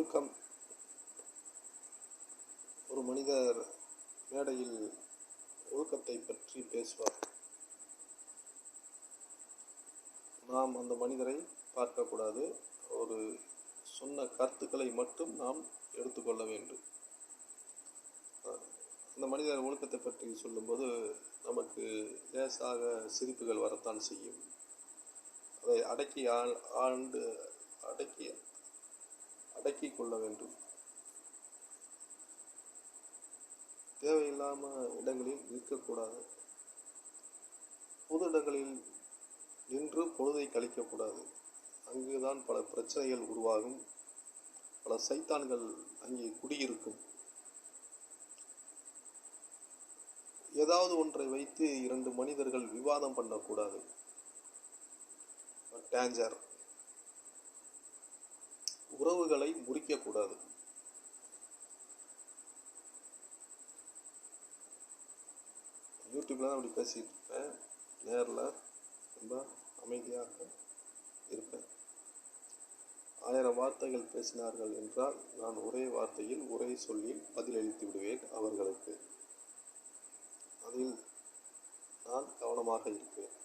ஒழுக்கம். ஒரு மனிதர் மேடையில் ஒழுக்கத்தை பற்றி பேசுவார். நாம் அந்த மனிதரை பார்க்கக்கூடாது. ஒரு சொன்ன கருத்துக்களை மட்டும் நாம் எடுத்துக்கொள்ள வேண்டும். அந்த மனிதர் ஒழுக்கத்தை பற்றி சொல்லும்போது நமக்கு லேசாக சிரிப்புகள் வரத்தான் செய்யும். அதை அடக்கி கொள்ள வேண்டும். தேவையில்லாமல் இடங்களில் நிற்கக்கூடாது. பொது இடங்களில் நின்று பொழுதை கழிக்கக்கூடாது. அங்குதான் பல பிரச்சனைகள் உருவாகும். பல சைத்தான்கள் அங்கே குடியிருக்கும். ஏதாவது ஒன்றை வைத்து 2 மனிதர்கள் விவாதம் பண்ணக்கூடாது. டேஞ்சர். உறவுகளை முறிக்கக்கூடாது. யூடியூப்ல தான் அப்படி பேசிட்டு இருப்பேன். நேரில் ரொம்ப அமைதியாக இருப்பேன். 1000 வார்த்தைகள் பேசினார்கள் என்றால் நான் ஒரே வார்த்தையில் ஒரே சொல்லில் பதிலளித்து விடுவேன் அவர்களுக்கு. அதில் நான் கவனமாக இருப்பேன்.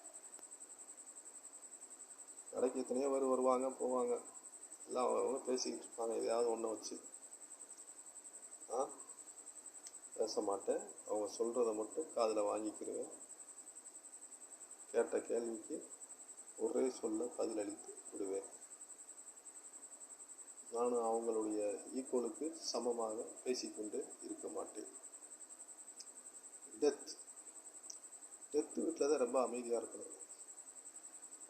கடைக்கு எத்தனையோ பேர் வருவாங்க போவாங்க. எல்லாம் அவங்க பேசிக்கிட்டு இருப்பாங்க. எதையாவது ஒன்றை வச்சு நான் பேச மாட்டேன். அவங்க சொல்கிறத மட்டும் காதில் வாங்கிக்கிடுவேன். கேட்ட கேள்விக்கு ஒரே சொல்ல பதிலளித்து விடுவேன். நானும் அவங்களுடைய ஈக்குவலுக்கு சமமாக பேசிக்கொண்டு இருக்க மாட்டேன். டெத்து வீட்டில் தான் ரொம்ப அமைதியாக இருக்கணும்.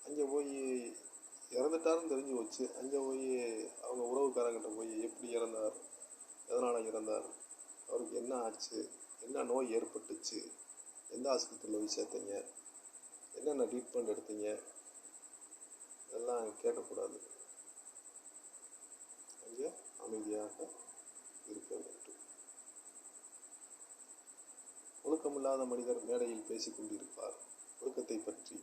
அங்கே போய் இறந்துட்டாருன்னு தெரிஞ்சு வச்சு அங்கே போய் அவங்க உறவுக்காரங்கிட்ட போய் எப்படி இறந்தார், எதனால் இறந்தார், அவருக்கு என்ன ஆச்சு, என்ன நோய் ஏற்பட்டுச்சு, எந்த ஆஸ்பத்திரியில் போய் சேர்த்தீங்க, என்னென்ன ட்ரீட்மெண்ட் எடுத்தீங்க, இதெல்லாம் கேட்கக்கூடாது. அங்கே அமைதியாக இருக்க வேண்டும். ஒழுக்கமில்லாத மனிதர் மேடையில் பேசிக்கொண்டிருப்பார் ஒழுக்கத்தை பற்றி.